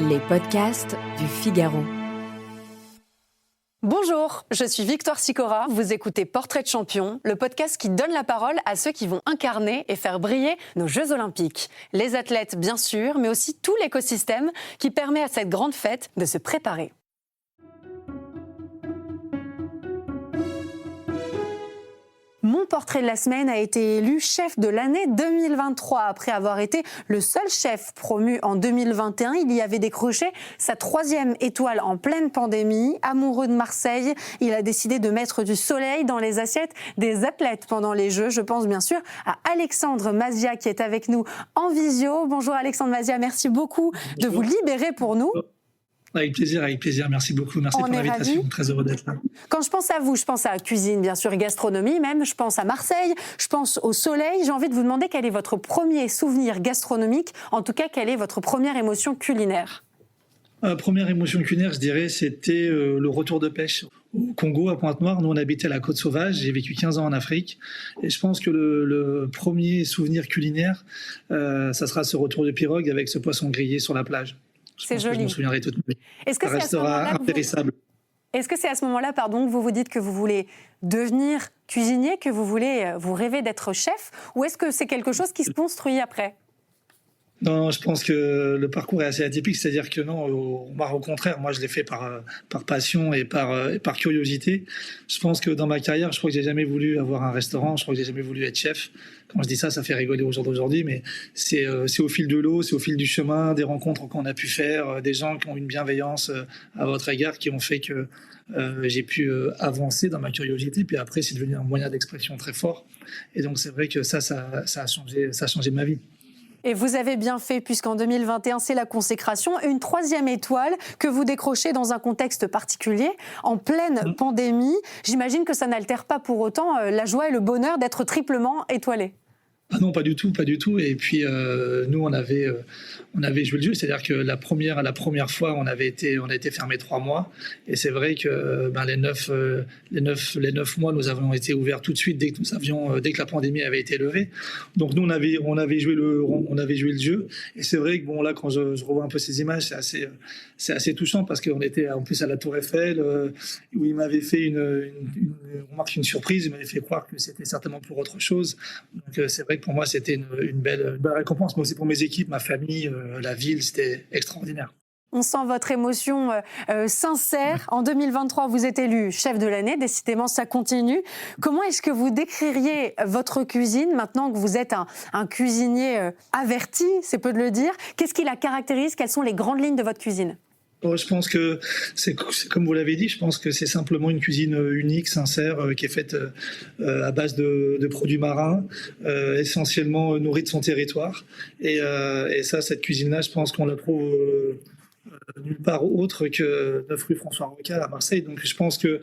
Les podcasts du Figaro. Bonjour, je suis Victoire Sicora. Vous écoutez Portrait de champion, le podcast qui donne la parole à ceux qui vont incarner et faire briller nos Jeux Olympiques. Les athlètes, bien sûr, mais aussi tout l'écosystème qui permet à cette grande fête de se préparer. Mon portrait de la semaine a été élu chef de l'année 2023. Après avoir été le seul chef promu en 2021, il y avait décroché sa 3e étoile en pleine pandémie. Amoureux de Marseille, il a décidé de mettre du soleil dans les assiettes des athlètes pendant les Jeux. Je pense bien sûr à Alexandre Masia qui est avec nous en visio. Bonjour Alexandre Masia, merci beaucoup de vous libérer pour nous. Avec plaisir. Merci beaucoup. Merci pour l'invitation. Très heureux d'être là. Quand je pense à vous, je pense à la cuisine, bien sûr, et gastronomie même. Je pense à Marseille, je pense au soleil. J'ai envie de vous demander quel est votre premier souvenir gastronomique, en tout cas, quelle est votre première émotion culinaire ? Première émotion culinaire, je dirais, c'était le retour de pêche au Congo, à Pointe-Noire. Nous, on habitait à la Côte Sauvage. J'ai vécu 15 ans en Afrique. Et je pense que le premier souvenir culinaire, ça sera ce retour de pirogue avec ce poisson grillé sur la plage. C'est joli. Je m'en souviendrai toute ma vie. Ça restera impérissable. Est-ce que c'est à ce moment-là, que vous vous dites que vous voulez devenir cuisinier, que vous rêvez d'être chef, ou est-ce que c'est quelque chose qui se construit après ? Non, je pense que le parcours est assez atypique, c'est-à-dire que non, au contraire, moi je l'ai fait par passion et par curiosité. Je pense que dans ma carrière, je crois que j'ai jamais voulu avoir un restaurant, je crois que j'ai jamais voulu être chef. Quand je dis ça, ça fait rigoler au jour d'aujourd'hui, mais c'est au fil de l'eau, c'est au fil du chemin, des rencontres qu'on a pu faire, des gens qui ont une bienveillance à votre égard, qui ont fait que j'ai pu avancer dans ma curiosité. Puis après, c'est devenu un moyen d'expression très fort. Et donc c'est vrai que ça a changé ma vie. Et vous avez bien fait, puisqu'en 2021, c'est la consécration. Une 3e étoile que vous décrochez dans un contexte particulier, en pleine pandémie. J'imagine que ça n'altère pas pour autant la joie et le bonheur d'être triplement étoilé. Ah non, pas du tout. Et puis nous, on avait joué le jeu, c'est-à-dire que la première fois, on a été fermé 3 mois, et c'est vrai que les 9 mois, nous avons été ouverts tout de suite dès que la pandémie avait été levée. Donc nous, on avait joué le jeu, et c'est vrai que là, quand je revois un peu ces images, c'est assez touchant parce qu'on était en plus à la Tour Eiffel, où il m'avait fait une surprise, il m'avait fait croire que c'était certainement pour autre chose. Donc c'est vrai que pour moi, c'était une belle récompense, mais aussi pour mes équipes, ma famille, la ville, c'était extraordinaire. On sent votre émotion sincère. En 2023, vous êtes élu chef de l'année. Décidément, ça continue. Comment est-ce que vous décririez votre cuisine maintenant que vous êtes un cuisinier averti, c'est peu de le dire ? Qu'est-ce qui la caractérise ? Quelles sont les grandes lignes de votre cuisine ? Je pense que c'est comme vous l'avez dit, je pense que c'est simplement une cuisine unique, sincère, qui est faite à base de produits marins, essentiellement nourrie de son territoire. Et cette cuisine-là, je pense qu'on la trouve nulle part autre que 9 rue François Rocal à Marseille. Donc je pense que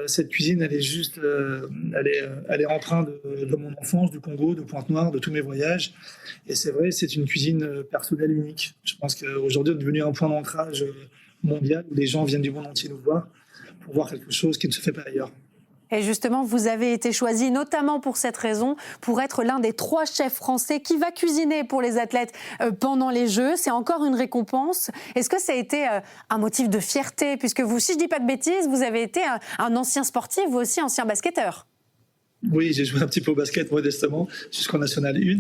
cette cuisine, elle est juste, elle est empreinte de mon enfance, du Congo, de Pointe-Noire, de tous mes voyages. Et c'est vrai, c'est une cuisine personnelle unique. Je pense qu'aujourd'hui, on est devenu un point d'ancrage mondial où les gens viennent du monde entier nous voir pour voir quelque chose qui ne se fait pas ailleurs. Et justement, vous avez été choisi notamment pour cette raison, pour être l'un des 3 chefs français qui va cuisiner pour les athlètes pendant les Jeux. C'est encore une récompense. Est-ce que ça a été un motif de fierté ? Puisque vous, si je ne dis pas de bêtises, vous avez été un ancien sportif, vous aussi ancien basketteur. Oui, j'ai joué un petit peu au basket modestement jusqu'en National 1,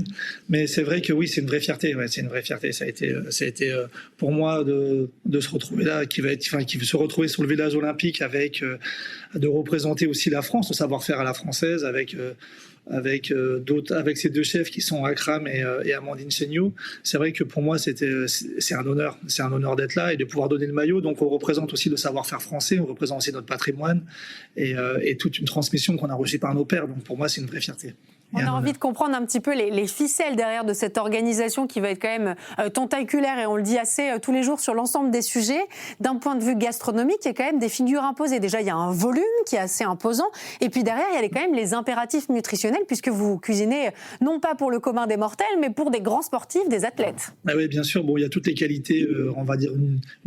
mais c'est vrai que oui, c'est une vraie fierté. Ouais, c'est une vraie fierté. Ça a été pour moi de se retrouver là, qui se retrouver sur le village olympique avec de représenter aussi la France, le savoir-faire à la française avec ces 2 chefs qui sont Akram et Amandine Chéniaud. C'est vrai que pour moi, c'est un honneur d'être là et de pouvoir donner le maillot. Donc on représente aussi le savoir-faire français, on représente aussi notre patrimoine et toute une transmission qu'on a reçue par nos pères. Donc pour moi, c'est une vraie fierté. On a envie de comprendre un petit peu les ficelles derrière de cette organisation qui va être quand même tentaculaire, et on le dit assez tous les jours sur l'ensemble des sujets. D'un point de vue gastronomique, il y a quand même des figures imposées. Déjà, il y a un volume qui est assez imposant, et puis derrière, il y a quand même les impératifs nutritionnels, puisque vous cuisinez non pas pour le commun des mortels, mais pour des grands sportifs, des athlètes. Ah oui, bien sûr. Il y a toutes les qualités, on va dire,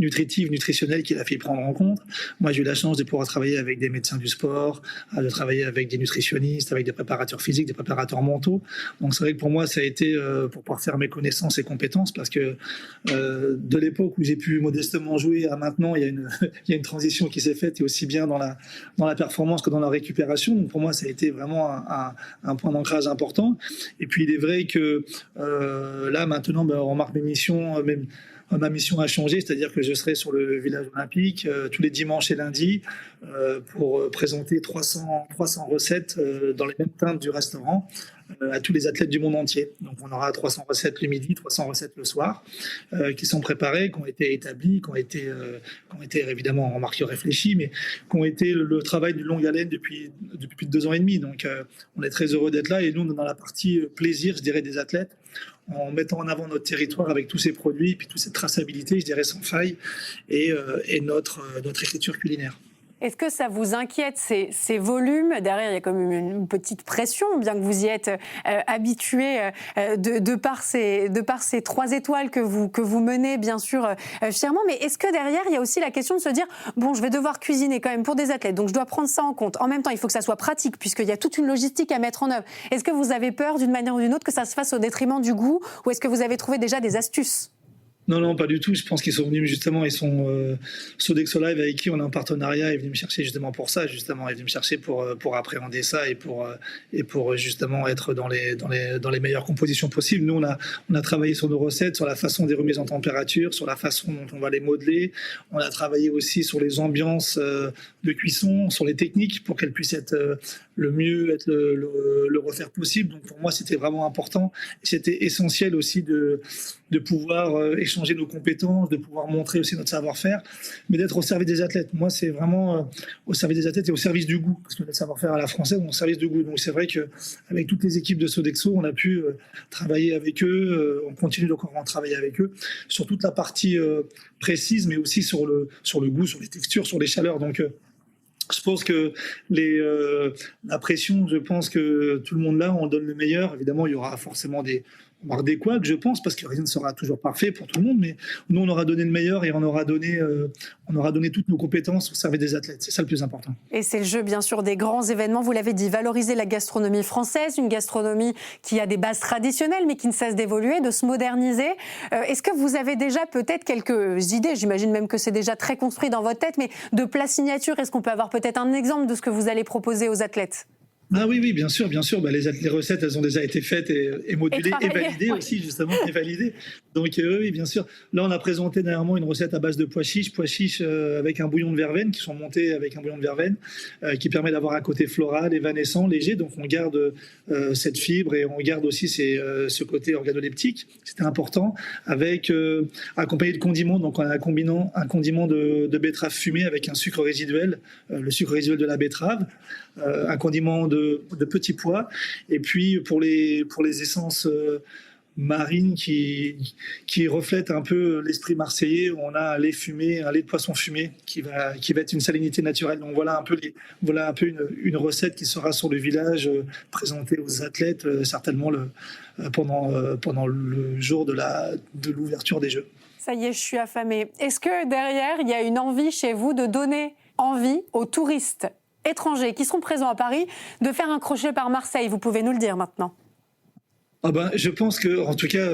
nutritives, nutritionnelles qu'il a fait prendre en compte. Moi, j'ai eu la chance de pouvoir travailler avec des médecins du sport, de travailler avec des nutritionnistes, avec des préparateurs physiques, des préparateurs préparateurs mentaux. Donc c'est vrai que pour moi, ça a été pour pouvoir faire mes connaissances et compétences, parce que de l'époque où j'ai pu modestement jouer à maintenant, il y a une transition qui s'est faite, et aussi bien dans la performance que dans la récupération. Donc pour moi, ça a été vraiment un point d'ancrage important. Et puis il est vrai que là maintenant, on remarque ma mission a changé, c'est-à-dire que je serai sur le village olympique tous les dimanches et lundis pour présenter 300 recettes dans les mêmes teintes du restaurant à tous les athlètes du monde entier. Donc on aura 300 recettes le midi, 300 recettes le soir, qui sont préparées, qui ont été établies, qui ont été évidemment en marque réfléchie, mais qui ont été le travail de longue haleine depuis plus de 2 ans et demi. Donc on est très heureux d'être là, et nous, on est dans la partie plaisir, je dirais, des athlètes, en mettant en avant notre territoire avec tous ces produits, puis toute cette traçabilité, je dirais, sans faille, et notre écriture culinaire. Est-ce que ça vous inquiète, ces volumes? Derrière, il y a quand même une petite pression, bien que vous y êtes habitué de par ces 3 étoiles que vous menez, bien sûr, fièrement. Mais est-ce que derrière, il y a aussi la question de se dire, bon, je vais devoir cuisiner quand même pour des athlètes, donc je dois prendre ça en compte. En même temps, il faut que ça soit pratique, puisqu'il y a toute une logistique à mettre en œuvre. Est-ce que vous avez peur, d'une manière ou d'une autre, que ça se fasse au détriment du goût, ou est-ce que vous avez trouvé déjà des astuces? Non, pas du tout. Je pense qu'ils sont venus justement, Sodexo Live, avec qui on a un partenariat, est venu me chercher justement pour ça, justement, est venu me chercher pour appréhender ça, et pour justement être dans les meilleures compositions possibles. Nous, on a travaillé sur nos recettes, sur la façon des remises en température, sur la façon dont on va les modeler. On a travaillé aussi sur les ambiances de cuisson, sur les techniques, pour qu'elles puissent être le refaire possible. Donc pour moi, c'était vraiment important. C'était essentiel aussi de pouvoir échanger nos compétences, de pouvoir montrer aussi notre savoir-faire, mais d'être au service des athlètes. Moi, c'est vraiment au service des athlètes et au service du goût, parce que le savoir-faire à la française, on est au service du goût. Donc c'est vrai qu'avec toutes les équipes de Sodexo, on a pu travailler avec eux, on continue encore à travailler avec eux, sur toute la partie précise, mais aussi sur le goût, sur les textures, sur les chaleurs. Donc je pense que la pression, je pense que tout le monde là, on donne le meilleur. Évidemment, il y aura forcément des couacs, je pense, parce que rien ne sera toujours parfait pour tout le monde, mais nous, on aura donné le meilleur, et on aura donné toutes nos compétences au service des athlètes. C'est ça le plus important. Et c'est le jeu, bien sûr, des grands événements. Vous l'avez dit, valoriser la gastronomie française, une gastronomie qui a des bases traditionnelles, mais qui ne cesse d'évoluer, de se moderniser. Est-ce que vous avez déjà peut-être quelques idées, j'imagine même que c'est déjà très construit dans votre tête, mais de plats signature? Est-ce qu'on peut avoir peut-être un exemple de ce que vous allez proposer aux athlètes? Ah oui, bien sûr. Les recettes, elles ont déjà été faites et modulées et validées aussi, justement, et validées. Donc oui, bien sûr. Là, on a présenté dernièrement une recette à base de pois chiches avec un bouillon de verveine, qui sont montés avec un bouillon de verveine, qui permet d'avoir un côté floral, évanescent, léger. Donc on garde cette fibre, et on garde aussi ce côté organoleptique. C'était important. Accompagné de condiments, donc on a un condiment de betterave fumée avec un sucre résiduel, le sucre résiduel de la betterave. Un condiment de petits pois, et puis pour les essences marines qui reflètent un peu l'esprit marseillais, où on a un lait de poisson fumé qui va être une salinité naturelle. Donc voilà un peu une recette qui sera sur le village, présentée aux athlètes certainement pendant le jour de l'ouverture des Jeux. Ça y est, je suis affamée. Est-ce que derrière, il y a une envie chez vous de donner envie aux touristes étrangers qui seront présents à Paris de faire un crochet par Marseille? Vous pouvez nous le dire maintenant. Je pense qu'en tout cas,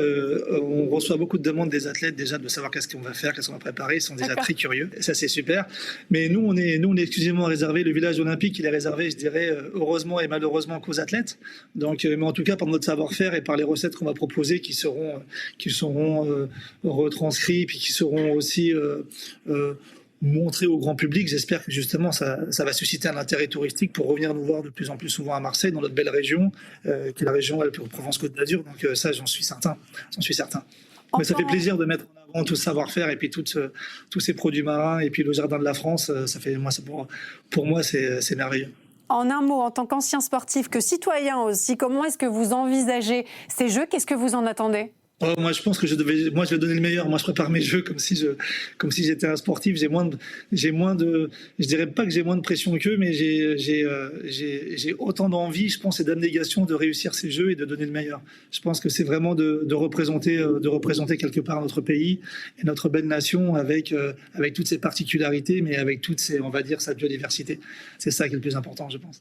on reçoit beaucoup de demandes des athlètes déjà de savoir qu'est-ce qu'on va faire, qu'est-ce qu'on va préparer. Ils sont déjà très curieux. Et ça, c'est super. Mais nous, on est exclusivement réservé. Le village olympique, il est réservé, je dirais, heureusement et malheureusement, qu'aux athlètes. Donc, mais en tout cas, par notre savoir-faire et par les recettes qu'on va proposer, qui seront retranscrits, puis qui seront aussi montrer au grand public. J'espère que justement ça va susciter un intérêt touristique pour revenir nous voir de plus en plus souvent à Marseille, dans notre belle région, qui est la région Provence-Côte d'Azur. Donc ça, j'en suis certain. Mais ça fait plaisir de mettre en avant tout ce savoir-faire, et puis tous ces produits marins, et puis le jardin de la France. Pour moi, c'est merveilleux. En un mot, en tant qu'ancien sportif, que citoyen aussi, comment est-ce que vous envisagez ces Jeux? Qu'est-ce que vous en attendez? Moi, je pense que je vais donner le meilleur. Moi, je prépare mes jeux comme si j'étais un sportif. Je dirais pas que j'ai moins de pression qu'eux, mais j'ai autant d'envie, je pense, et d'abnégation de réussir ces jeux et de donner le meilleur. Je pense que c'est vraiment de représenter quelque part notre pays et notre belle nation avec toutes ses particularités, mais avec toutes ses, on va dire, sa biodiversité. C'est ça qui est le plus important, je pense.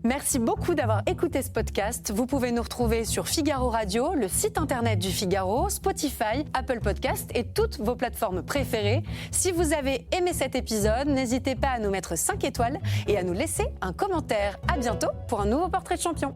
Merci beaucoup d'avoir écouté ce podcast. Vous pouvez nous retrouver sur Figaro Radio, le site internet du Figaro, Spotify, Apple Podcast et toutes vos plateformes préférées. Si vous avez aimé cet épisode, n'hésitez pas à nous mettre 5 étoiles et à nous laisser un commentaire. À bientôt pour un nouveau Portrait de champion.